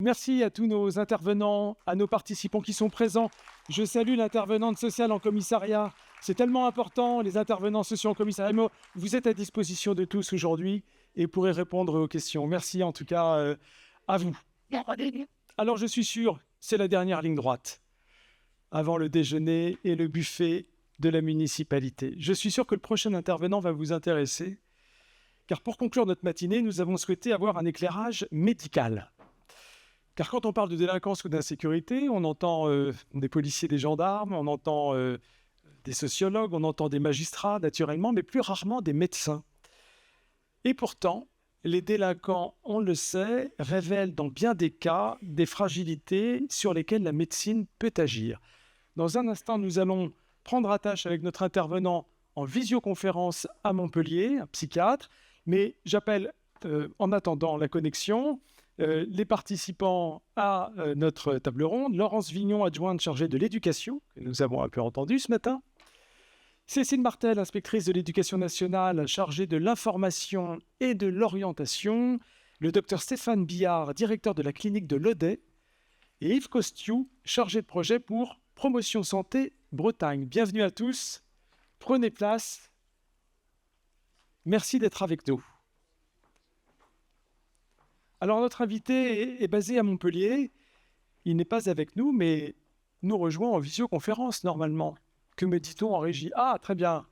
Merci à tous nos intervenants, à nos participants qui sont présents. Je salue l'intervenante sociale en commissariat. C'est tellement important, les intervenants sociaux en commissariat. Mais vous êtes à disposition de tous aujourd'hui et pourrez répondre aux questions. Merci en tout cas à vous. Alors je suis sûr, c'est la dernière ligne droite avant le déjeuner et le buffet de la municipalité. Je suis sûr que le prochain intervenant va vous intéresser, car pour conclure notre matinée, nous avons souhaité avoir un éclairage médical. Car quand on parle de délinquance ou d'insécurité, on entend des policiers, des gendarmes, on entend des sociologues, on entend des magistrats naturellement, mais plus rarement des médecins. Et pourtant, les délinquants, on le sait, révèlent dans bien des cas des fragilités sur lesquelles la médecine peut agir. Dans un instant, nous allons prendre attache avec notre intervenant en visioconférence à Montpellier, un psychiatre, mais j'appelle en attendant la connexion les participants à notre table ronde. Laurence Vignon, adjointe chargée de l'éducation, que nous avons un peu entendu ce matin. Cécile Martel, inspectrice de l'éducation nationale, chargée de l'information et de l'orientation. Le docteur Stéphane Billard, directeur de la clinique de Lodey. Et Yves Costiou, chargé de projet pour Promotion Santé Bretagne. Bienvenue à tous. Prenez place. Merci d'être avec nous. Alors, notre invité est basé à Montpellier. Il n'est pas avec nous, mais nous rejoint en visioconférence normalement. Que me dit-on en régie? Ah, très bien.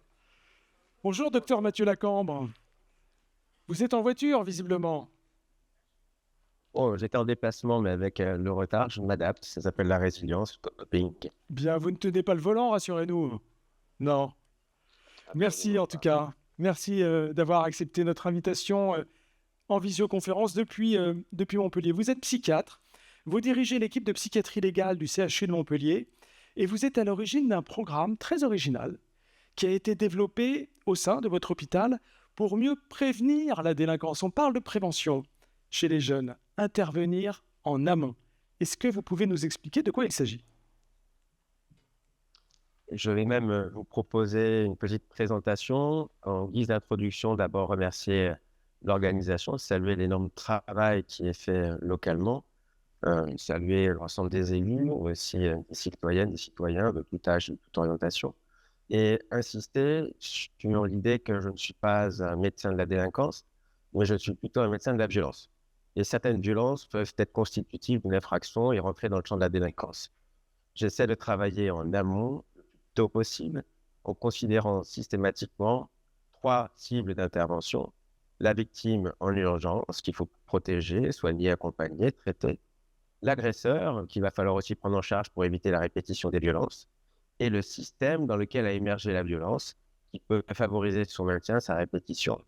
Bonjour, docteur Mathieu Lacambre. Vous êtes en voiture, visiblement. Oh, j'étais en déplacement, mais avec le retard, je m'adapte. Ça s'appelle la résilience, coping. Bien, vous ne tenez pas le volant, rassurez-nous. Non. Merci en tout cas. Merci d'avoir accepté notre invitation en visioconférence depuis Montpellier. Vous êtes psychiatre. Vous dirigez l'équipe de psychiatrie légale du CHU de Montpellier et vous êtes à l'origine d'un programme très original qui a été développé au sein de votre hôpital pour mieux prévenir la délinquance. On parle de prévention chez les jeunes, intervenir en amont. Est-ce que vous pouvez nous expliquer de quoi il s'agit? Je vais même vous proposer une petite présentation. En guise d'introduction, d'abord remercier l'organisation, saluer l'énorme travail qui est fait localement, saluer l'ensemble des élus, mais aussi des citoyennes, des citoyens de tout âge, de toute orientation, et insister sur l'idée que je ne suis pas un médecin de la délinquance, mais je suis plutôt un médecin de la violence. Et certaines violences peuvent être constitutives d'une infraction et rentrer dans le champ de la délinquance. J'essaie de travailler en amont le plus tôt possible en considérant systématiquement 3 cibles d'intervention. La victime en urgence qu'il faut protéger, soigner, accompagner, traiter. L'agresseur qu'il va falloir aussi prendre en charge pour éviter la répétition des violences. Et le système dans lequel a émergé la violence qui peut favoriser son maintien, sa répétition.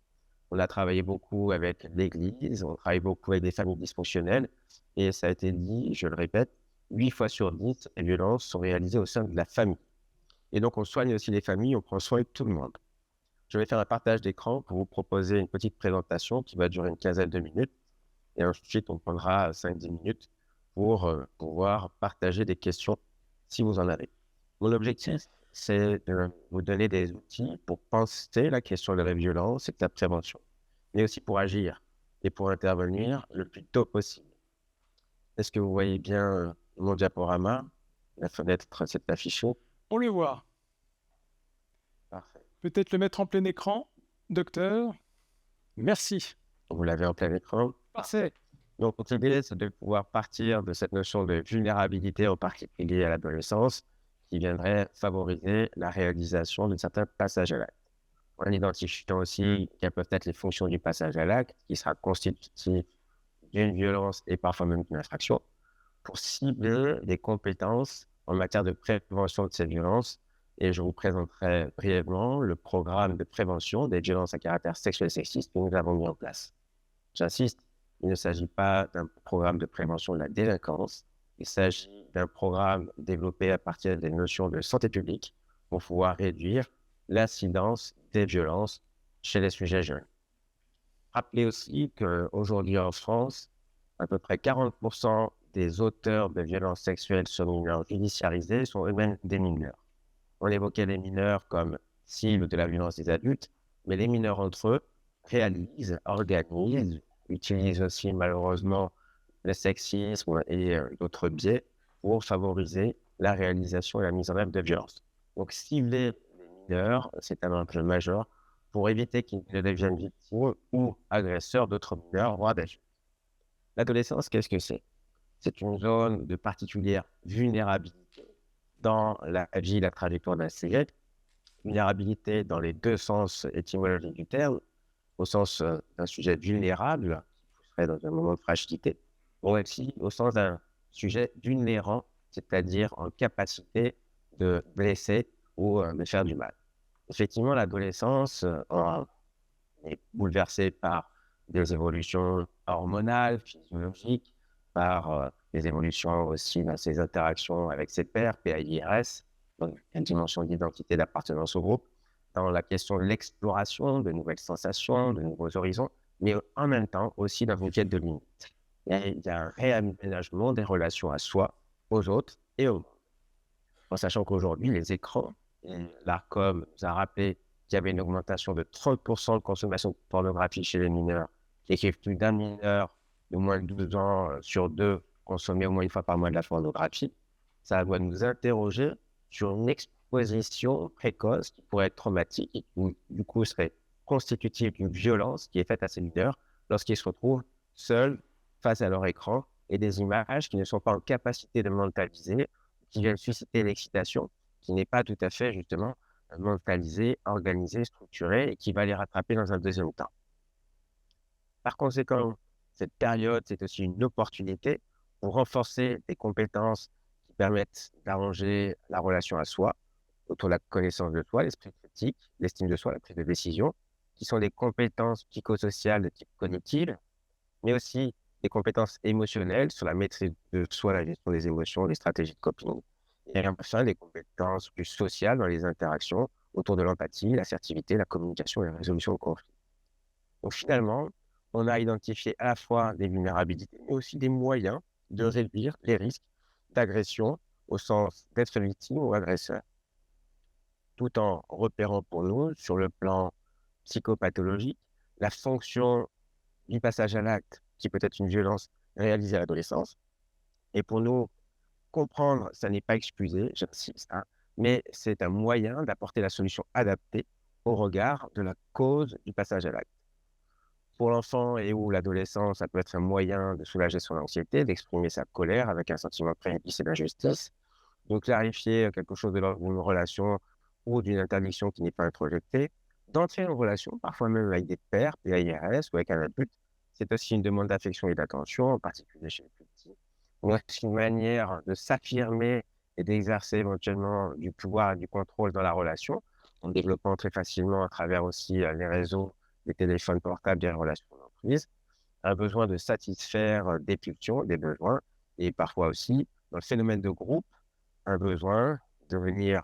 On a travaillé beaucoup avec l'Église, on travaille beaucoup avec des familles dysfonctionnelles et ça a été dit, je le répète, 8 fois sur 10, les violences sont réalisées au sein de la famille. Et donc, on soigne aussi les familles, on prend soin de tout le monde. Je vais faire un partage d'écran pour vous proposer une petite présentation qui va durer une quinzaine de minutes. Et ensuite, on prendra 5-10 minutes pour pouvoir partager des questions si vous en avez. Mon objectif, c'est de vous donner des outils pour penser la question de la violence et de la prévention, mais aussi pour agir et pour intervenir le plus tôt possible. Est-ce que vous voyez bien mon diaporama? La fenêtre s'est affichée. On le voit. Parfait. Peut-être le mettre en plein écran, docteur. Merci. Vous l'avez en plein écran. Parfait. Donc, l'idée, c'est de pouvoir partir de cette notion de vulnérabilité, en particulier à l'adolescence, qui viendrait favoriser la réalisation d'un certain passage à l'acte. En identifiant aussi quelles peuvent être les fonctions du passage à l'acte, qui sera constitutif d'une violence et parfois même d'une infraction, pour cibler des compétences en matière de prévention de ces violences. Et je vous présenterai brièvement le programme de prévention des violences à caractère sexuel et sexiste que nous avons mis en place. J'insiste, il ne s'agit pas d'un programme de prévention de la délinquance, il s'agit d'un programme développé à partir des notions de santé publique pour pouvoir réduire l'incidence des violences chez les sujets jeunes. Rappelez aussi qu'aujourd'hui en France, à peu près 40% des auteurs de violences sexuelles sur mineurs judiciarisés sont eux-mêmes des mineurs. On évoquait les mineurs comme cible de la violence des adultes, mais les mineurs entre eux réalisent, organisent, utilisent aussi malheureusement le sexisme et d'autres biais pour favoriser la réalisation et la mise en œuvre de violences. Donc, cibler les mineurs, c'est un enjeu majeur pour éviter qu'ils ne deviennent victimes ou agresseurs d'autres mineurs, voire d'adultes. L'adolescence, qu'est-ce que c'est? C'est une zone de particulière vulnérabilité dans la vie et la trajectoire d'un sujet. Vulnérabilité dans les deux sens étymologiques du terme, au sens d'un sujet vulnérable, qui serait dans un moment de fragilité, ou aussi au sens d'un sujet vulnérant, c'est-à-dire en capacité de blesser ou de faire du mal. Effectivement, l'adolescence est bouleversée par des évolutions hormonales, physiologiques, par des évolutions aussi dans ses interactions avec ses pairs, PAIRS, donc une dimension d'identité d'appartenance au groupe, dans la question de l'exploration de nouvelles sensations, de nouveaux horizons, mais en même temps aussi dans une quête de limite. Il y a un réaménagement des relations à soi, aux autres et au monde. En sachant qu'aujourd'hui, les écrans, et l'ARCOM nous a rappelé qu'il y avait une augmentation de 30% de consommation de pornographie chez les mineurs, et qu'il y a plus d'un mineur de moins de 12 ans sur deux consommait au moins une fois par mois de la pornographie. Ça doit nous interroger sur une exposition précoce qui pourrait être traumatique et qui, du coup, serait constitutive d'une violence qui est faite à ces mineurs lorsqu'ils se retrouvent seuls face à leur écran et des images qui ne sont pas en capacité de mentaliser, qui viennent susciter l'excitation, qui n'est pas tout à fait justement mentalisée, organisée, structurée et qui va les rattraper dans un deuxième temps. Par conséquent, cette période, c'est aussi une opportunité pour renforcer des compétences qui permettent d'arranger la relation à soi, autour de la connaissance de soi, l'esprit critique, l'estime de soi, la prise de décision, qui sont des compétences psychosociales de type cognitive, mais aussi des compétences émotionnelles sur la maîtrise de soi, la gestion des émotions, les stratégies de coping, et enfin des compétences plus sociales dans les interactions autour de l'empathie, l'assertivité, la communication et la résolution de conflits. Donc finalement, on a identifié à la fois des vulnérabilités, mais aussi des moyens de réduire les risques d'agression au sens d'être victime ou agresseur, tout en repérant pour nous, sur le plan psychopathologique, la fonction du passage à l'acte, qui peut être une violence réalisée à l'adolescence. Et pour nous, comprendre, ça n'est pas excusé, j'insiste, hein, mais c'est un moyen d'apporter la solution adaptée au regard de la cause du passage à l'acte. Pour l'enfant et ou l'adolescent, ça peut être un moyen de soulager son anxiété, d'exprimer sa colère avec un sentiment de préjudice et d'injustice, de clarifier quelque chose de l'ordre d'une relation ou d'une interdiction qui n'est pas introjectée, d'entrer en relation, parfois même avec des pairs, PAIRS ou avec un adulte. C'est aussi une demande d'affection et d'attention, en particulier chez les plus petits. Donc, c'est une manière de s'affirmer et d'exercer éventuellement du pouvoir et du contrôle dans la relation, en développant très facilement à travers aussi les réseaux, les téléphones portables, des relations d'entreprise, un besoin de satisfaire des pulsions, des besoins, et parfois aussi, dans le phénomène de groupe, un besoin de venir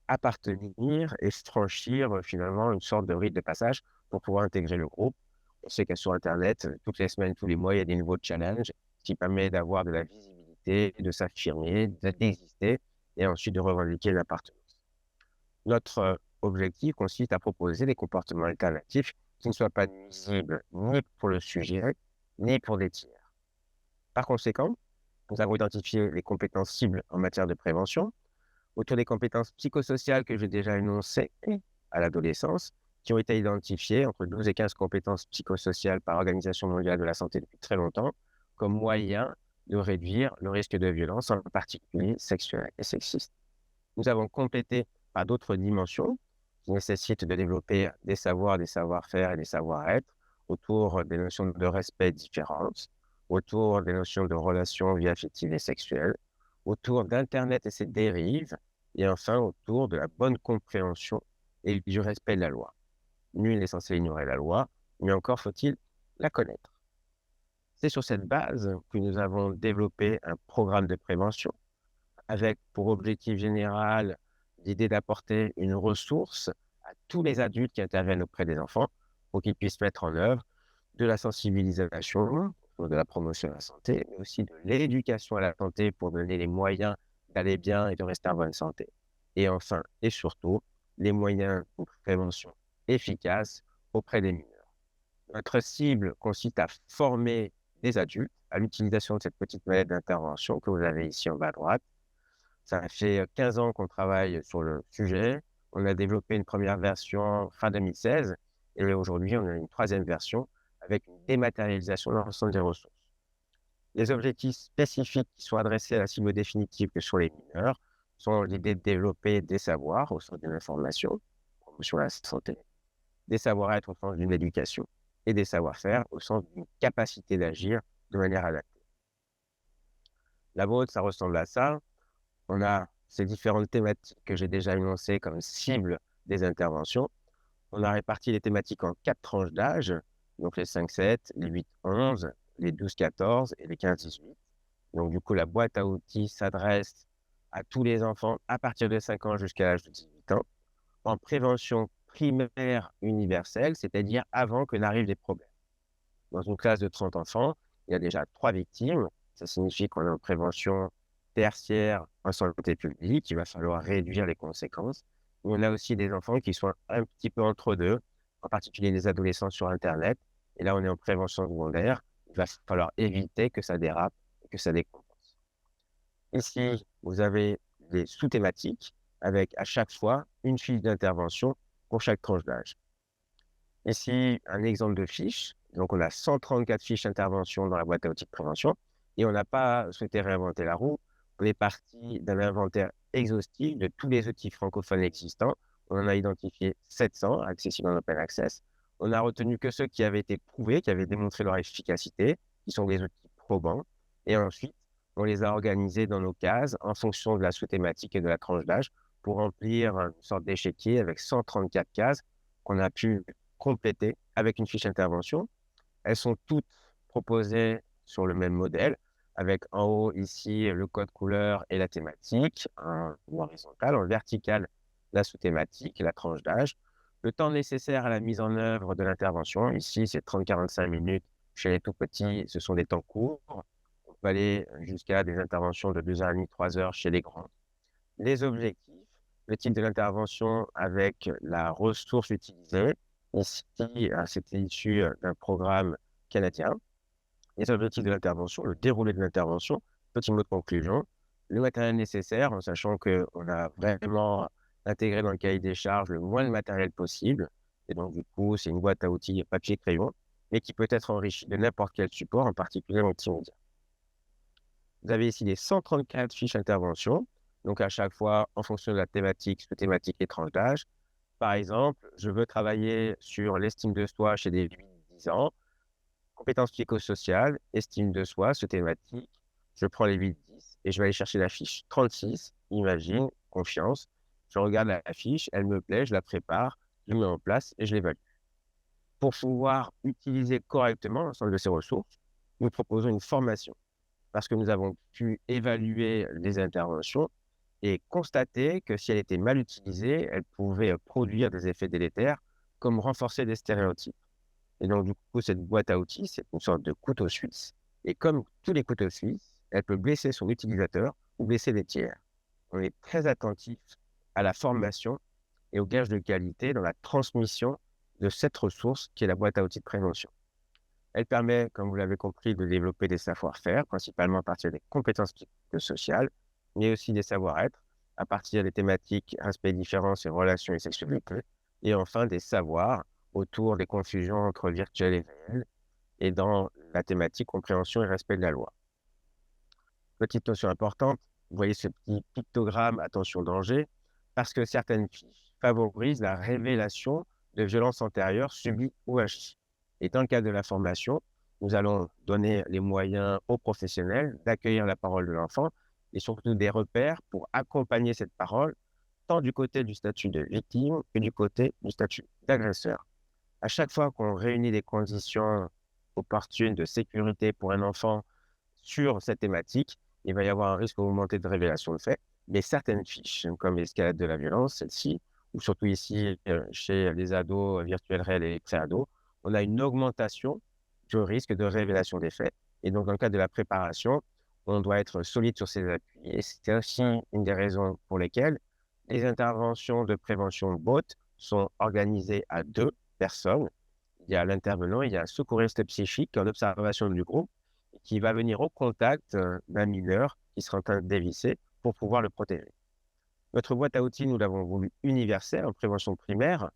appartenir et franchir finalement une sorte de rite de passage pour pouvoir intégrer le groupe. On sait que sur Internet, toutes les semaines, tous les mois, il y a des nouveaux challenges qui permettent d'avoir de la visibilité, de s'affirmer, d'exister et ensuite de revendiquer l'appartenance. Notre objectif consiste à proposer des comportements alternatifs qui ne soient pas nuisibles ni pour le sujet, ni pour des tiers. Par conséquent, nous avons identifié les compétences cibles en matière de prévention, autour des compétences psychosociales que j'ai déjà énoncées à l'adolescence, qui ont été identifiées entre 12 et 15 compétences psychosociales par l'Organisation mondiale de la santé depuis très longtemps, comme moyen de réduire le risque de violence, en particulier sexuelle et sexiste. Nous avons complété par d'autres dimensions qui nécessitent de développer des savoirs, des savoir-faire et des savoir-être autour des notions de respect différentes, autour des notions de relations vie affective et sexuelle, autour d'Internet et ses dérives, et enfin autour de la bonne compréhension et du respect de la loi. Nul n'est censé ignorer la loi, mais encore faut-il la connaître. C'est sur cette base que nous avons développé un programme de prévention avec pour objectif général l'idée d'apporter une ressource à tous les adultes qui interviennent auprès des enfants pour qu'ils puissent mettre en œuvre de la sensibilisation, de la promotion de la santé, mais aussi de l'éducation à la santé pour donner les moyens d'aller bien et de rester en bonne santé. Et enfin, et surtout, les moyens de prévention efficaces auprès des mineurs. Notre cible consiste à former des adultes à l'utilisation de cette petite mallette d'intervention que vous avez ici en bas à droite. Ça fait 15 ans qu'on travaille sur le sujet. On a développé une première version fin 2016 et aujourd'hui, on a une troisième version avec une dématérialisation de l'ensemble des ressources. Les objectifs spécifiques qui sont adressés à la cible définitive que sont les mineurs sont l'idée de développer des savoirs au sein d'une information, promotion de la santé, des savoir-être au sens d'une éducation et des savoir-faire au sens d'une capacité d'agir de manière adaptée. La vôtre, ça ressemble à ça. On a ces différentes thématiques que j'ai déjà énoncées comme cible des interventions. On a réparti les thématiques en 4 tranches d'âge, donc les 5-7, les 8-11, les 12-14 et les 15-18. Donc du coup, la boîte à outils s'adresse à tous les enfants à partir de 5 ans jusqu'à l'âge de 18 ans, en prévention primaire universelle, c'est-à-dire avant que n'arrivent des problèmes. Dans une classe de 30 enfants, il y a déjà 3 victimes. Ça signifie qu'on est en prévention tertiaire en santé publique, il va falloir réduire les conséquences. On a aussi des enfants qui sont un petit peu entre deux, en particulier les adolescents sur Internet. Et là, on est en prévention secondaire. Il va falloir éviter que ça dérape et que ça décompense. Ici, vous avez des sous-thématiques avec à chaque fois une fiche d'intervention pour chaque tranche d'âge. Ici, un exemple de fiche. Donc, on a 134 fiches d'intervention dans la boîte à outils de prévention et on n'a pas souhaité réinventer la roue. On est parti d'un inventaire exhaustif de tous les outils francophones existants. On en a identifié 700 accessibles en open access. On a retenu que ceux qui avaient été prouvés, qui avaient démontré leur efficacité, qui sont des outils probants. Et ensuite, on les a organisés dans nos cases en fonction de la sous-thématique et de la tranche d'âge pour remplir une sorte d'échiquier avec 134 cases qu'on a pu compléter avec une fiche d'intervention. Elles sont toutes proposées sur le même modèle, avec en haut ici le code couleur et la thématique, en horizontal, en vertical la sous-thématique et la tranche d'âge. Le temps nécessaire à la mise en œuvre de l'intervention, ici c'est 30-45 minutes chez les tout petits, ce sont des temps courts. On peut aller jusqu'à des interventions de 2h30, 3h chez les grands. Les objectifs, le type de l'intervention avec la ressource utilisée. Ici, c'était issu d'un programme canadien. Les objectifs de l'intervention, le déroulé de l'intervention, petit mot de conclusion, le matériel nécessaire, en sachant qu'on a vraiment intégré dans le cahier des charges le moins de matériel possible. Et donc, du coup, c'est une boîte à outils papier-crayon, mais qui peut être enrichie de n'importe quel support, en particulier multimédia. Vous avez ici les 134 fiches intervention, donc à chaque fois en fonction de la thématique, sous-thématique et tranche d'âge. Par exemple, je veux travailler sur l'estime de soi chez des 8-10 ans, compétences psychosociales, estime de soi, sous-thématique. Je prends les 8-10 et je vais aller chercher la fiche 36, imagine, confiance. Je regarde la fiche, elle me plaît, je la prépare, je la mets en place et je l'évalue. Pour pouvoir utiliser correctement l'ensemble de ces ressources, nous proposons une formation parce que nous avons pu évaluer les interventions et constater que si elle était mal utilisée, elle pouvait produire des effets délétères comme renforcer des stéréotypes. Et donc, du coup, cette boîte à outils, c'est une sorte de couteau suisse. Et comme tous les couteaux suisses, elle peut blesser son utilisateur ou blesser des tiers. On est très attentif à la formation et au gage de qualité dans la transmission de cette ressource qui est la boîte à outils de prévention. Elle permet, comme vous l'avez compris, de développer des savoir-faire, principalement à partir des compétences psychosociales, mais aussi des savoir-être, à partir des thématiques respect, différence et relations et sexualité, et enfin des savoirs autour des confusions entre virtuel et réel, et dans la thématique compréhension et respect de la loi. Petite notion importante, vous voyez ce petit pictogramme attention danger, parce que certaines fiches favorisent la révélation de violences antérieures subies ou agies. Et dans le cadre de la formation, nous allons donner les moyens aux professionnels d'accueillir la parole de l'enfant et surtout des repères pour accompagner cette parole, tant du côté du statut de victime que du côté du statut d'agresseur. À chaque fois qu'on réunit des conditions opportunes de sécurité pour un enfant sur cette thématique, il va y avoir un risque augmenté de révélation de faits, mais certaines fiches, comme l'escalade de la violence, celle-ci, ou surtout ici chez les ados virtuels réels et pré-ados, on a une augmentation du risque de révélation des faits. Et donc, dans le cadre de la préparation, on doit être solide sur ses appuis. Et c'est aussi une des raisons pour lesquelles les interventions de prévention BOT sont organisées à 2 personnes. Il y a l'intervenant, il y a un secouriste psychique qui est en observation du groupe et qui va venir au contact d'un mineur qui sera en train de dévisser pour pouvoir le protéger. Notre boîte à outils, nous l'avons voulu universelle en prévention primaire,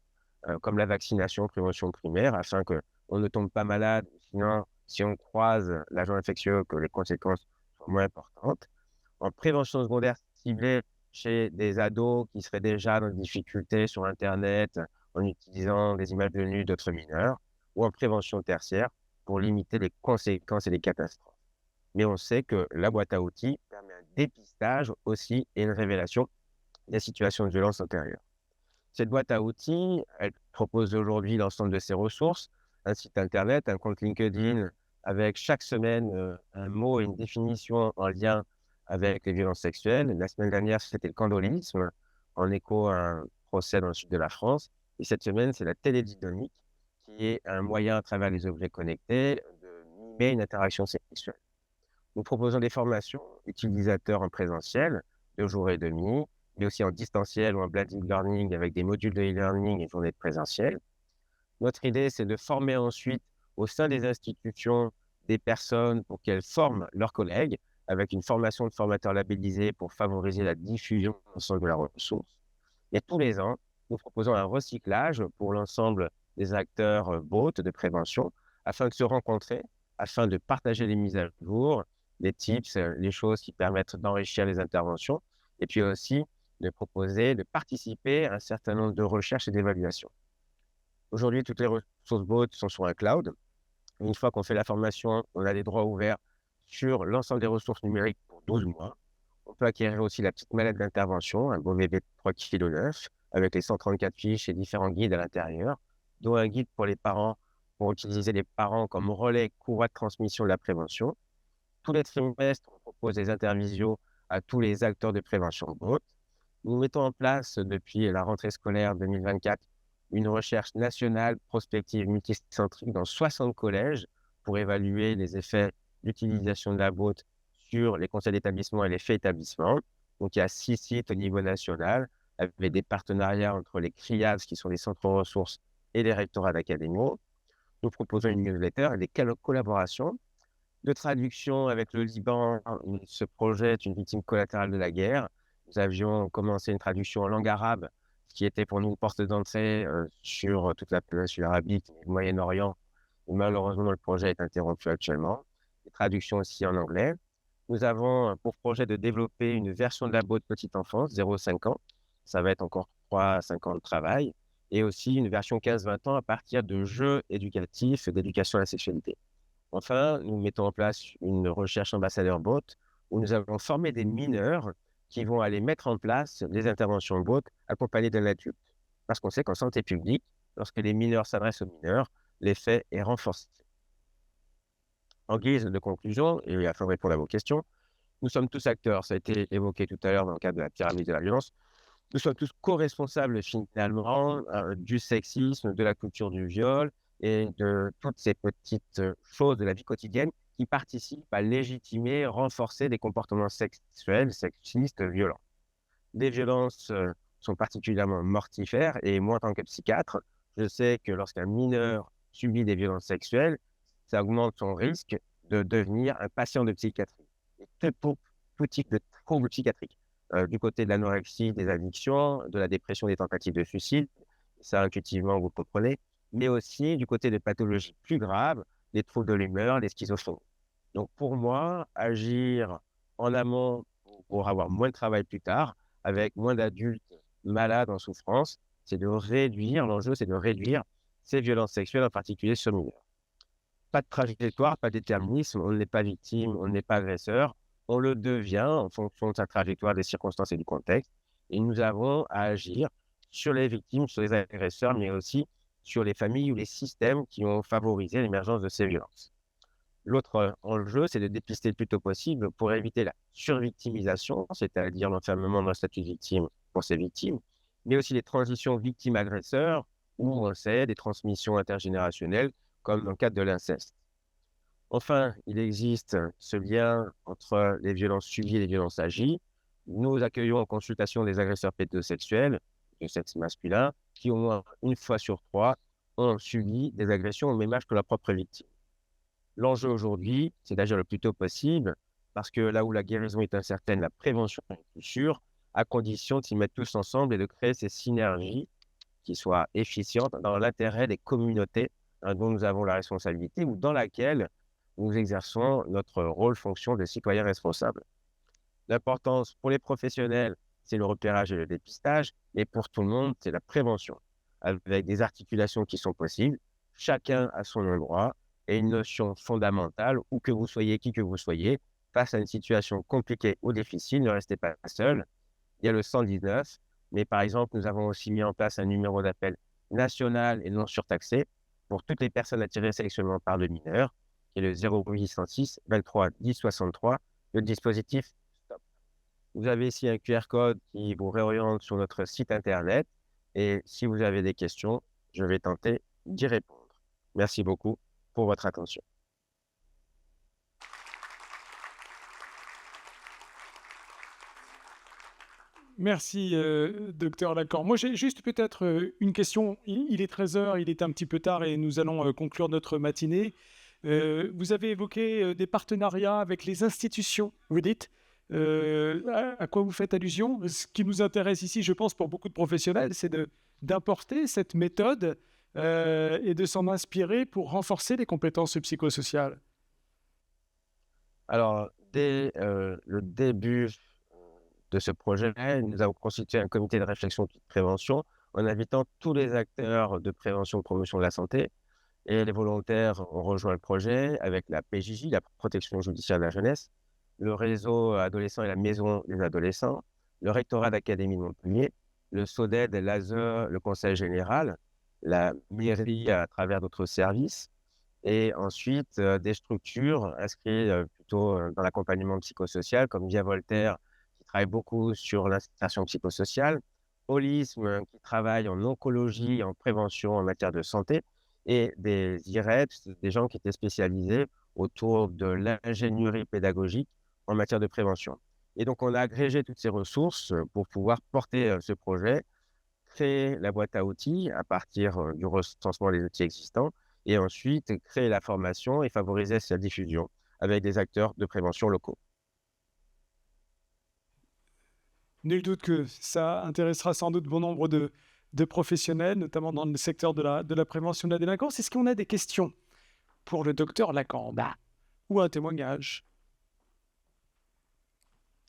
comme la vaccination, prévention primaire, afin qu'on ne tombe pas malade, sinon, si on croise l'agent infectieux, que les conséquences soient moins importantes. En prévention secondaire ciblée chez des ados qui seraient déjà dans des difficultés sur Internet, en utilisant des images de nus d'autres mineurs, ou en prévention tertiaire pour limiter les conséquences et les catastrophes. Mais on sait que la boîte à outils permet un dépistage aussi et une révélation des situations de violence antérieures. Cette boîte à outils, elle propose aujourd'hui l'ensemble de ses ressources, un site internet, un compte LinkedIn avec chaque semaine un mot et une définition en lien avec les violences sexuelles. La semaine dernière, c'était le candolisme, en écho à un procès dans le sud de la France. Et cette semaine, c'est la télédidonique, qui est un moyen à travers les objets connectés de mimer une interaction sexuelle. Nous proposons des formations utilisateurs en présentiel, 2 jours et demi, mais aussi en distanciel ou en blended learning avec des modules de e-learning et journées de présentiel. Notre idée, c'est de former ensuite au sein des institutions des personnes pour qu'elles forment leurs collègues avec une formation de formateur labellisé pour favoriser la diffusion ensemble de la ressource. Et tous les ans, nous proposons un recyclage pour l'ensemble des acteurs BOT de prévention afin de se rencontrer, afin de partager les mises à jour, les tips, les choses qui permettent d'enrichir les interventions et puis aussi de proposer, de participer à un certain nombre de recherches et d'évaluations. Aujourd'hui, toutes les ressources BOT sont sur un cloud. Une fois qu'on fait la formation, on a des droits ouverts sur l'ensemble des ressources numériques pour 12 mois. On peut acquérir aussi la petite mallette d'intervention, un beau bébé de 3,9 kg, avec les 134 fiches et différents guides à l'intérieur, dont un guide pour les parents, pour utiliser les parents comme relais courroie de transmission de la prévention. Tous les trimestres, on propose des intervisios à tous les acteurs de prévention BOT. Nous mettons en place depuis la rentrée scolaire 2024 une recherche nationale prospective multicentrique dans 60 collèges pour évaluer les effets d'utilisation de la BOT sur les conseils d'établissement et les faits établissements. Donc, il y a 6 sites au niveau national avec des partenariats entre les CRIADS, qui sont les centres ressources, et les rectorats d'académie. Nous proposons une newsletter et des collaborations de traduction avec le Liban. Ce projet est une victime collatérale de la guerre. Nous avions commencé une traduction en langue arabe, qui était pour nous une porte d'entrée sur toute la péninsule arabique et le Moyen-Orient. Malheureusement, le projet est interrompu actuellement. Des traductions aussi en anglais. Nous avons pour projet de développer une version de la BOT petite enfance, 0-5 ans. Ça va être encore 3 à 5 ans de travail. Et aussi une version 15-20 ans à partir de jeux éducatifs et d'éducation à la sexualité. Enfin, nous mettons en place une recherche ambassadeur BOT où nous avons formé des mineurs qui vont aller mettre en place des interventions BOT accompagnées d'un adulte. Parce qu'on sait qu'en santé publique, lorsque les mineurs s'adressent aux mineurs, l'effet est renforcé. En guise de conclusion, et afin de répondre à vos questions, nous sommes tous acteurs, ça a été évoqué tout à l'heure dans le cadre de la pyramide de la violence, nous sommes tous co-responsables finalement du sexisme, de la culture du viol et de toutes ces petites choses de la vie quotidienne qui participent à légitimer, renforcer des comportements sexuels, sexistes, violents. Les violences sont particulièrement mortifères et moi, en tant que psychiatre, je sais que lorsqu'un mineur subit des violences sexuelles, ça augmente son risque de devenir un patient de psychiatrie. Et tout type de troubles psychiatriques. Du côté de l'anorexie, des addictions, de la dépression, des tentatives de suicide, ça intuitivement vous le comprenez, mais aussi du côté des pathologies plus graves, les troubles de l'humeur, les schizophrénies. Donc pour moi, agir en amont pour avoir moins de travail plus tard, avec moins d'adultes malades en souffrance, c'est de réduire, l'enjeu c'est de réduire ces violences sexuelles, en particulier sur mineurs. Pas de trajectoire, pas de déterminisme, on n'est pas victime, on n'est pas agresseur, on le devient en fonction de sa trajectoire, des circonstances et du contexte. Et nous avons à agir sur les victimes, sur les agresseurs, mais aussi sur les familles ou les systèmes qui ont favorisé l'émergence de ces violences. L'autre enjeu, c'est de dépister le plus tôt possible pour éviter la survictimisation, c'est-à-dire l'enfermement dans le statut de victime pour ces victimes, mais aussi les transitions victimes-agresseurs, où on sait des transmissions intergénérationnelles, comme dans le cadre de l'inceste. Enfin, il existe ce lien entre les violences subies et les violences agies. Nous accueillons en consultation des agresseurs pédosexuels de sexe masculin qui, au moins une fois sur 3, ont subi des agressions au même âge que leur propre victime. L'enjeu aujourd'hui, c'est d'agir le plus tôt possible, parce que là où la guérison est incertaine, la prévention est plus sûre, à condition de s'y mettre tous ensemble et de créer ces synergies qui soient efficientes dans l'intérêt des communautés dont nous avons la responsabilité ou dans laquelle nous exerçons notre rôle, fonction de citoyen responsable. L'importance pour les professionnels, c'est le repérage et le dépistage, et pour tout le monde, c'est la prévention, avec des articulations qui sont possibles, chacun à son endroit, et une notion fondamentale, où que vous soyez, qui que vous soyez, face à une situation compliquée ou difficile, ne restez pas seul. Il y a le 119, mais par exemple, nous avons aussi mis en place un numéro d'appel national et non surtaxé pour toutes les personnes attirées sexuellement par le mineur, qui est le 0806 23 10 63, le dispositif STOP. Vous avez ici un QR code qui vous réoriente sur notre site internet, et si vous avez des questions, je vais tenter d'y répondre. Merci beaucoup pour votre attention. Merci, docteur Lacan. Moi, j'ai juste peut-être une question. Il est 13 h, il est un petit peu tard et nous allons conclure notre matinée. Vous avez évoqué des partenariats avec les institutions, vous dites. À quoi vous faites allusion? Ce qui nous intéresse ici, je pense, pour beaucoup de professionnels, c'est d'importer cette méthode et de s'en inspirer pour renforcer les compétences psychosociales. Alors, dès le début de ce projet, nous avons constitué un comité de réflexion de prévention en invitant tous les acteurs de prévention et de promotion de la santé. Et les volontaires ont rejoint le projet avec la PJJ, la protection judiciaire de la jeunesse, le réseau adolescent et la maison des adolescents, le rectorat d'Académie de Montpellier, le SODED, l'ASE, le conseil général, la mairie à travers d'autres services, et ensuite des structures inscrites plutôt dans l'accompagnement psychosocial, comme Via Voltaire, qui travaille beaucoup sur l'insertion psychosociale, Holisme, qui travaille en oncologie, en prévention en matière de santé, et des IREPS, des gens qui étaient spécialisés autour de l'ingénierie pédagogique en matière de prévention. Et donc, on a agrégé toutes ces ressources pour pouvoir porter ce projet, créer la boîte à outils à partir du recensement des outils existants, et ensuite créer la formation et favoriser sa diffusion avec des acteurs de prévention locaux. Nul doute que ça intéressera sans doute bon nombre de professionnels, notamment dans le secteur de la prévention de la délinquance. Est-ce qu'on a des questions pour le docteur Lacan ou un témoignage?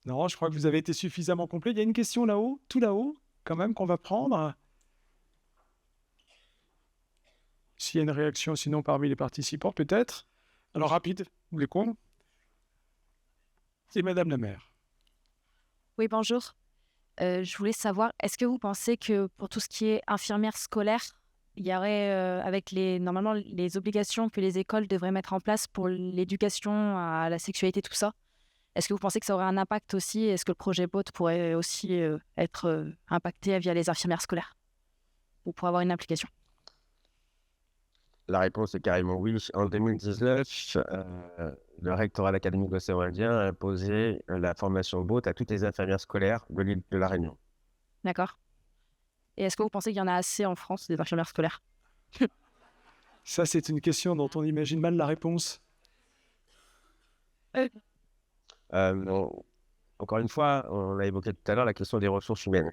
Non, je crois que vous avez été suffisamment complet. Il y a une question là-haut, tout là-haut, quand même, qu'on va prendre. S'il y a une réaction, sinon parmi les participants, peut-être. Alors, rapide, vous voulez quoi? C'est Madame la maire. Oui, bonjour. Je voulais savoir, est-ce que vous pensez que pour tout ce qui est infirmière scolaire, il y aurait, normalement, les obligations que les écoles devraient mettre en place pour l'éducation à la sexualité, tout ça, est-ce que vous pensez que ça aurait un impact aussi? Est-ce que le projet BOT pourrait aussi être impacté via les infirmières scolaires ou pour avoir une implication? La réponse est carrément oui. En 2019, le rectorat de l'Académie de l'océan Indien a imposé la formation BOT à toutes les infirmières scolaires de l'île de La Réunion. D'accord. Et est-ce que vous pensez qu'il y en a assez en France, des infirmières scolaires? Ça, c'est une question dont on imagine mal la réponse. Non. Encore une fois, on l'a évoqué tout à l'heure, la question des ressources humaines.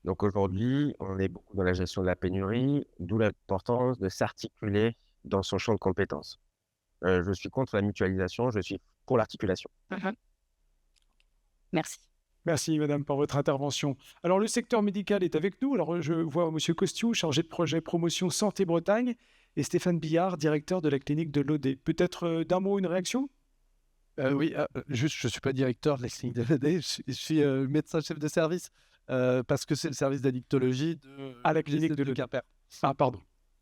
Donc aujourd'hui, on est beaucoup dans la gestion de la pénurie, d'où l'importance de s'articuler dans son champ de compétences. Je suis contre la mutualisation, je suis pour l'articulation. Merci. Merci, madame, pour votre intervention. Alors, le secteur médical est avec nous. Alors, je vois monsieur Costiou, chargé de projet promotion Santé Bretagne, et Stéphane Billard, directeur de la clinique de l'OD. Peut-être d'un mot, une réaction? Oui, juste, je ne suis pas directeur de la clinique de l'OD, je suis médecin chef de service, parce que c'est le service d'addictologie à la clinique de Quimper. Ah, pardon.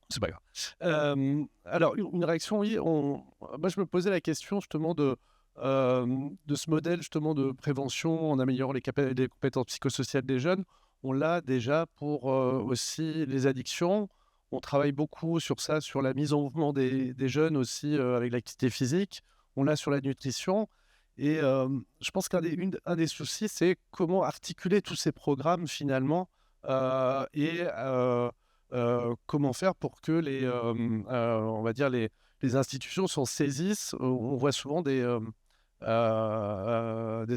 C'est pas grave. Alors, une réaction, oui. Moi, je me posais la question justement de ce modèle justement de prévention en améliorant les compétences psychosociales des jeunes. On l'a déjà pour aussi les addictions. On travaille beaucoup sur ça, sur la mise en mouvement des jeunes aussi avec l'activité physique. On l'a sur la nutrition. Et je pense qu'un des soucis, c'est comment articuler tous ces programmes finalement et comment faire pour que on va dire les institutions s'en saisissent. On voit souvent des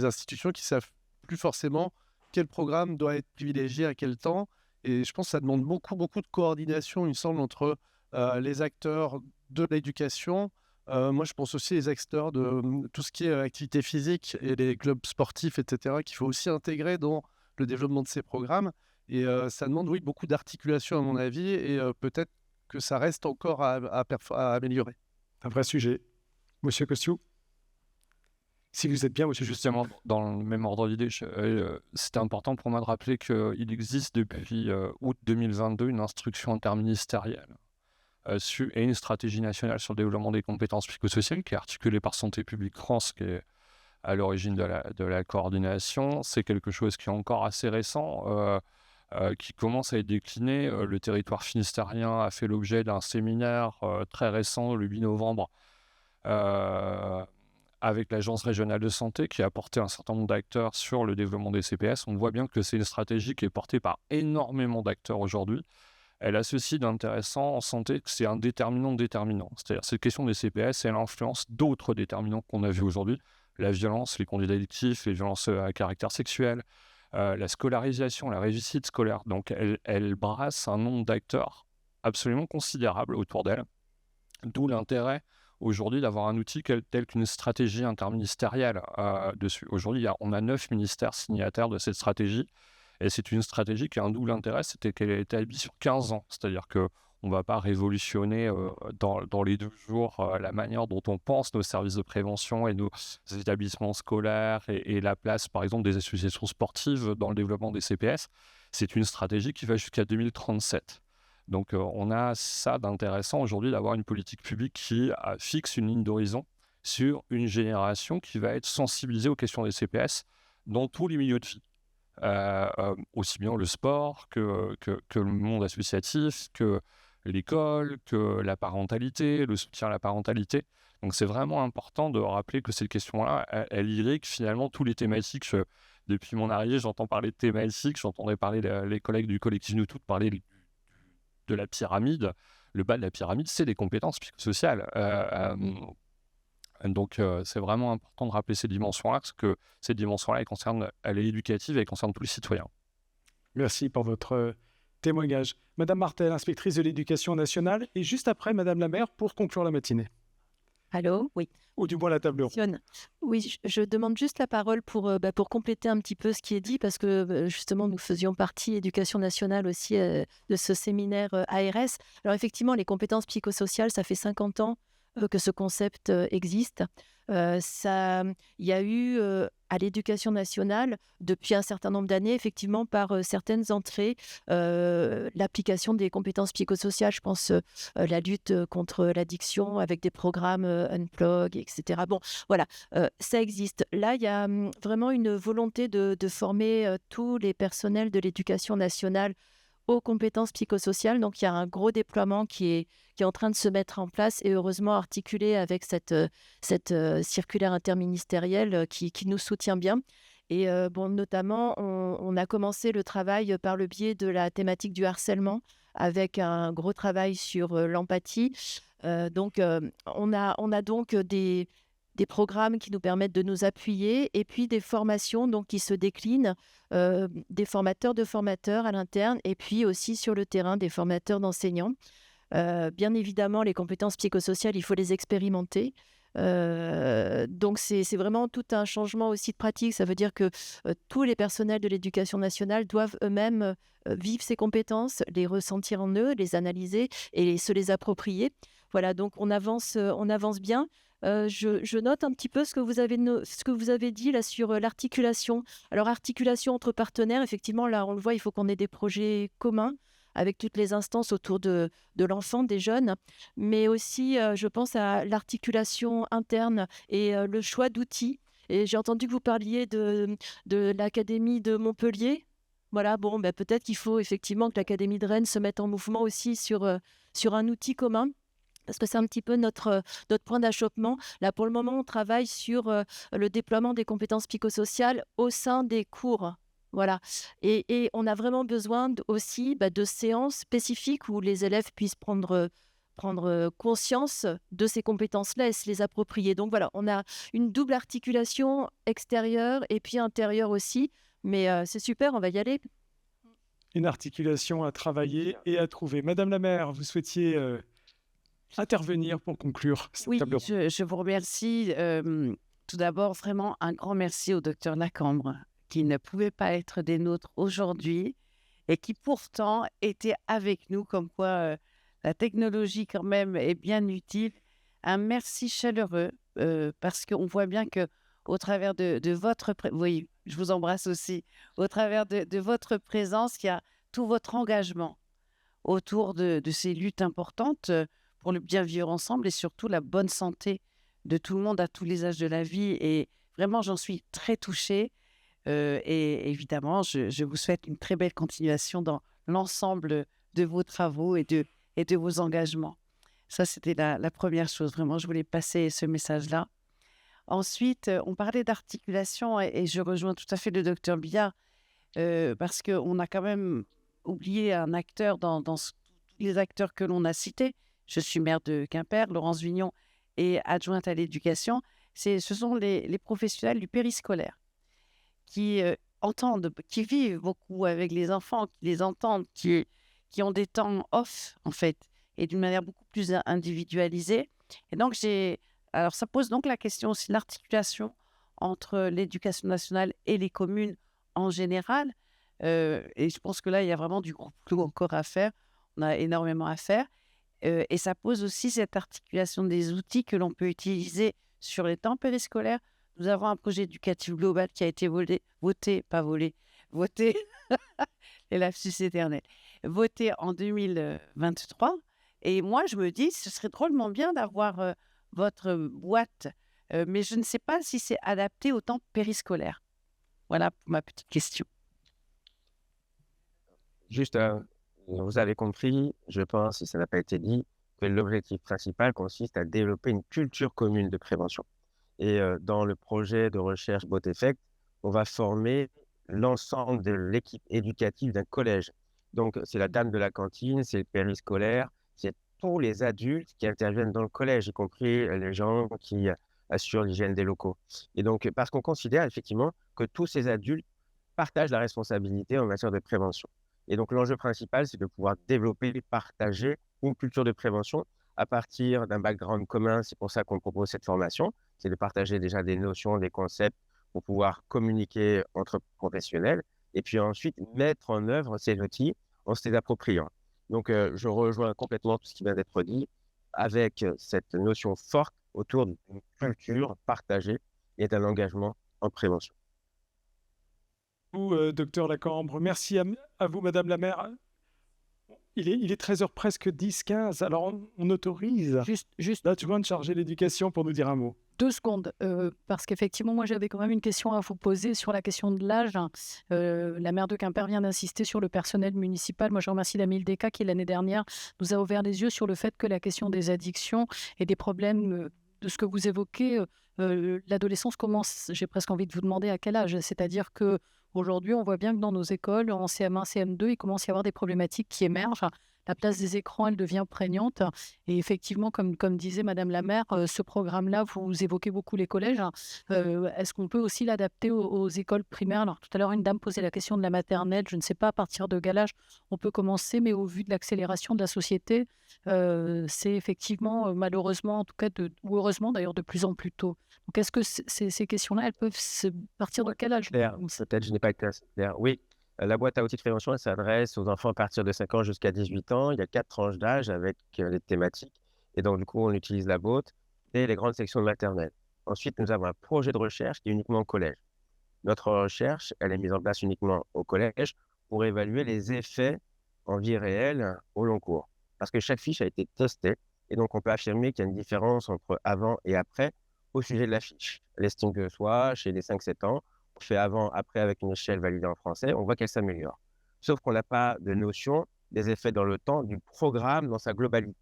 institutions qui savent plus forcément quel programme doit être privilégié à quel temps. Et je pense que ça demande beaucoup de coordination, il me semble, entre les acteurs de l'éducation. Moi, je pense aussi les acteurs de tout ce qui est activité physique et les clubs sportifs, etc., qu'il faut aussi intégrer dans le développement de ces programmes. Et ça demande, oui, beaucoup d'articulation, à mon avis, et peut-être que ça reste encore à améliorer. Un vrai sujet. Monsieur Costiou, si vous êtes bien, monsieur Justement, dans le même ordre d'idée, c'était important pour moi de rappeler qu'il existe depuis août 2022 une instruction interministérielle et une stratégie nationale sur le développement des compétences psychosociales qui est articulée par Santé publique France, qui est à l'origine de la coordination. C'est quelque chose qui est encore assez récent, qui commence à être décliné. Le territoire finistérien a fait l'objet d'un séminaire très récent, le 8 novembre, avec l'Agence régionale de santé, qui a porté un certain nombre d'acteurs sur le développement des CPS. On voit bien que c'est une stratégie qui est portée par énormément d'acteurs aujourd'hui. Elle a ceci d'intéressant en santé que c'est un déterminant. C'est-à-dire cette question des CPS, elle influence d'autres déterminants qu'on a vus aujourd'hui. La violence, les conduites addictives, les violences à caractère sexuel, la scolarisation, la réussite scolaire. Donc elle brasse un nombre d'acteurs absolument considérable autour d'elle. D'où l'intérêt aujourd'hui d'avoir un outil tel qu'une stratégie interministérielle dessus. Aujourd'hui, on a 9 ministères signataires de cette stratégie. Et c'est une stratégie qui a un double intérêt, c'était qu'elle est établie sur 15 ans. C'est-à-dire qu'on ne va pas révolutionner dans les 2 jours la manière dont on pense nos services de prévention et nos établissements scolaires et la place, par exemple, des associations sportives dans le développement des CPS. C'est une stratégie qui va jusqu'à 2037. Donc on a ça d'intéressant aujourd'hui d'avoir une politique publique qui fixe une ligne d'horizon sur une génération qui va être sensibilisée aux questions des CPS dans tous les milieux de vie. Aussi bien le sport que le monde associatif, que l'école, que la parentalité, le soutien à la parentalité. Donc c'est vraiment important de rappeler que cette question-là, elle irrigue finalement tous les thématiques. Depuis mon arrivée, j'entends parler de thématiques, j'entendais parler les collègues du collectif Nous Toutes parler de la pyramide. Le bas de la pyramide, c'est les compétences psychosociales. Donc, c'est vraiment important de rappeler ces dimensions-là, parce que ces dimensions-là, elle est éducative et elle concerne tous les citoyens. Merci pour votre témoignage. Madame Martel, inspectrice de l'éducation nationale, et juste après, Madame la maire, pour conclure la matinée. Allô ? Oui. Ou du moins la table ronde. Oui, je demande juste la parole pour compléter un petit peu ce qui est dit, parce que justement, nous faisions partie, Éducation nationale aussi, de ce séminaire ARS. Alors effectivement, les compétences psychosociales, ça fait 50 ans que ce concept existe. Il y a eu à l'Éducation nationale, depuis un certain nombre d'années, effectivement, par certaines entrées, l'application des compétences psychosociales, je pense la lutte contre l'addiction avec des programmes Unplug, etc. Bon, voilà, ça existe. Là, il y a vraiment une volonté de former tous les personnels de l'Éducation nationale aux compétences psychosociales. Donc, il y a un gros déploiement qui est en train de se mettre en place et heureusement articulé avec cette circulaire interministérielle qui nous soutient bien. Et notamment, on a commencé le travail par le biais de la thématique du harcèlement avec un gros travail sur l'empathie. Donc, on a donc des programmes qui nous permettent de nous appuyer et puis des formations donc, qui se déclinent, des formateurs de formateurs à l'interne et puis aussi sur le terrain des formateurs d'enseignants. Bien évidemment, les compétences psychosociales, il faut les expérimenter. Donc, c'est vraiment tout un changement aussi de pratique. Ça veut dire que tous les personnels de l'Éducation nationale doivent eux-mêmes vivre ces compétences, les ressentir en eux, les analyser et se les approprier. Voilà, donc on avance bien. Je note un petit peu ce que vous avez dit là sur l'articulation. Alors, articulation entre partenaires, effectivement, là, on le voit, il faut qu'on ait des projets communs avec toutes les instances autour de l'enfant, des jeunes, mais aussi, je pense à l'articulation interne et le choix d'outils. Et j'ai entendu que vous parliez de l'Académie de Montpellier. Voilà, bon, peut-être qu'il faut effectivement que l'Académie de Rennes se mette en mouvement aussi sur un outil commun. Parce que c'est un petit peu notre point d'achoppement. Là, pour le moment, on travaille sur le déploiement des compétences psychosociales au sein des cours. Voilà. Et on a vraiment besoin aussi de séances spécifiques où les élèves puissent prendre prendre conscience de ces compétences-là et se les approprier. Donc voilà, on a une double articulation extérieure et puis intérieure aussi. Mais c'est super, on va y aller. Une articulation à travailler et à trouver. Madame la maire, vous souhaitiez intervenir pour conclure cette Oui, table ronde. je vous remercie. Tout d'abord, vraiment un grand merci au docteur Lacambre, qui ne pouvait pas être des nôtres aujourd'hui et qui pourtant était avec nous, comme quoi la technologie quand même est bien utile. Un merci chaleureux parce qu'on voit bien que au travers de votre... Oui, je vous embrasse aussi. Au travers de votre présence, il y a tout votre engagement autour de ces luttes importantes pour le bien vivre ensemble et surtout la bonne santé de tout le monde à tous les âges de la vie. Et vraiment, j'en suis très touchée. Et évidemment, je vous souhaite une très belle continuation dans l'ensemble de vos travaux et de vos engagements. Ça, c'était la première chose. Vraiment, je voulais passer ce message-là. Ensuite, on parlait d'articulation et je rejoins tout à fait le docteur Billard parce qu'on a quand même oublié un acteur dans tous les acteurs que l'on a cités. Je suis maire de Quimper, Laurence Vignon est adjointe à l'éducation. Ce sont les professionnels du périscolaire qui entendent, qui vivent beaucoup avec les enfants, qui les entendent, qui ont des temps off, en fait, et d'une manière beaucoup plus individualisée. Et donc, alors, ça pose donc la question aussi de l'articulation entre l'éducation nationale et les communes en général. Et je pense que là, il y a vraiment du gros boulot encore à faire. On a énormément à faire. Et ça pose aussi cette articulation des outils que l'on peut utiliser sur les temps périscolaires. Nous avons un projet éducatif global qui a été voté, les lapsus éternels, voté en 2023. Et moi, je me dis, ce serait drôlement bien d'avoir votre boîte, mais je ne sais pas si c'est adapté au temps périscolaire. Voilà pour ma petite question. Juste, vous avez compris, je pense, si ça n'a pas été dit, que l'objectif principal consiste à développer une culture commune de prévention. Et dans le projet de recherche BOT-Effect, on va former l'ensemble de l'équipe éducative d'un collège. Donc, c'est la dame de la cantine, c'est le périscolaire, c'est tous les adultes qui interviennent dans le collège, y compris les gens qui assurent l'hygiène des locaux. Et donc, parce qu'on considère effectivement que tous ces adultes partagent la responsabilité en matière de prévention. Et donc, l'enjeu principal, c'est de pouvoir développer, partager une culture de prévention à partir d'un background commun. C'est pour ça qu'on propose cette formation. C'est de partager déjà des notions, des concepts pour pouvoir communiquer entre professionnels et puis ensuite mettre en œuvre ces outils en se les appropriant. Donc, je rejoins complètement tout ce qui vient d'être dit avec cette notion forte autour d'une culture partagée et d'un engagement en prévention. Vous, docteur Lacambre, merci à vous, madame la maire. Il est 13h presque 10-15, alors on autorise Juste l'adjoint de chargé de l'éducation pour nous dire un mot. 2 secondes, parce qu'effectivement, moi, j'avais quand même une question à vous poser sur la question de l'âge. La maire de Quimper vient d'insister sur le personnel municipal. Moi, je remercie la Mildeka qui, l'année dernière, nous a ouvert les yeux sur le fait que la question des addictions et des problèmes de ce que vous évoquez, l'adolescence commence, j'ai presque envie de vous demander à quel âge. C'est-à-dire que aujourd'hui, on voit bien que dans nos écoles, en CM1, CM2, il commence à y avoir des problématiques qui émergent. La place des écrans, elle devient prégnante. Et effectivement, comme disait Madame la maire, ce programme-là, vous évoquez beaucoup les collèges. Est-ce qu'on peut aussi l'adapter aux écoles primaires? Alors, tout à l'heure, une dame posait la question de la maternelle. Je ne sais pas à partir de quel âge on peut commencer, mais au vu de l'accélération de la société, c'est effectivement, malheureusement, en tout cas, ou heureusement d'ailleurs, de plus en plus tôt. Donc, est-ce que ces questions-là, elles peuvent partir de quel âge? Peut-être je n'ai pas été assez clair. Oui, la boîte à outils de prévention, elle s'adresse aux enfants à partir de 5 ans jusqu'à 18 ans. Il y a 4 tranches d'âge avec les thématiques. Et donc, du coup, on utilise la boîte et les grandes sections de maternelle. Ensuite, nous avons un projet de recherche qui est uniquement au collège. Notre recherche, elle est mise en place uniquement au collège pour évaluer les effets en vie réelle au long cours. Parce que chaque fiche a été testée. Et donc, on peut affirmer qu'il y a une différence entre avant et après au sujet de la fiche. L'estime de soi, chez les 5-7 ans, on fait avant, après avec une échelle validée en français, on voit qu'elle s'améliore. Sauf qu'on n'a pas de notion des effets dans le temps du programme dans sa globalité.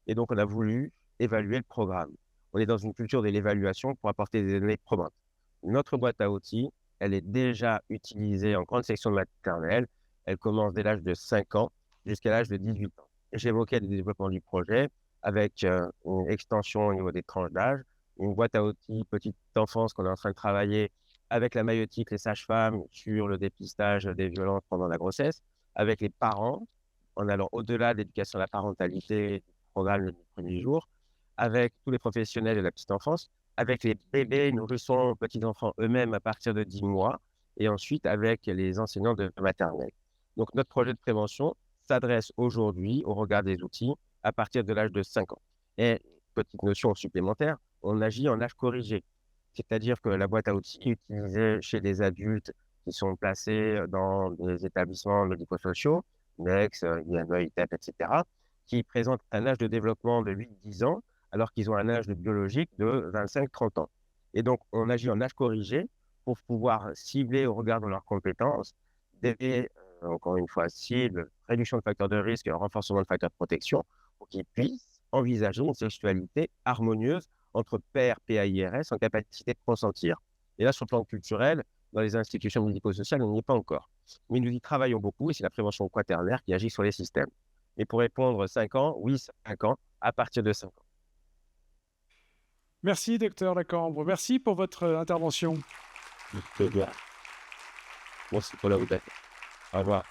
Et donc, on a voulu évaluer le programme. On est dans une culture de l'évaluation pour apporter des données probantes. Notre boîte à outils, elle est déjà utilisée en grande section de maternelle. Elle commence dès l'âge de 5 ans jusqu'à l'âge de 18 ans. J'évoquais le développement du projet. avec une extension au niveau des tranches d'âge, une boîte à outils petite enfance qu'on est en train de travailler avec la maïeutique, les sages-femmes sur le dépistage des violences pendant la grossesse, avec les parents, en allant au-delà de l'éducation à la parentalité, du programme du premier jour, avec tous les professionnels de la petite enfance, avec les bébés, nourrissons, petits-enfants eux-mêmes à partir de 10 mois, et ensuite avec les enseignants de maternelle. Donc notre projet de prévention s'adresse aujourd'hui, au regard des outils, à partir de l'âge de 5 ans. Et petite notion supplémentaire, on agit en âge corrigé. C'est-à-dire que la boîte à outils utilisée chez des adultes qui sont placés dans des établissements médico-sociaux, MEX, IME, ITEP, etc., qui présentent un âge de développement de 8-10 ans, alors qu'ils ont un âge de biologique de 25-30 ans. Et donc, on agit en âge corrigé pour pouvoir cibler au regard de leurs compétences des, encore une fois, cible, réduction de facteurs de risque et renforcement de facteurs de protection, pour qu'ils puissent envisager une sexualité harmonieuse entre pairs PAIRS en capacité de consentir. Et là, sur le plan culturel, dans les institutions médico-sociales, on n'y est pas encore. Mais nous y travaillons beaucoup et c'est la prévention quaternaire qui agit sur les systèmes. Et pour répondre 5 ans, oui, 5 ans, à partir de 5 ans. Merci, docteur Lacambre. Merci pour votre intervention. Très bien. Merci pour la Au revoir.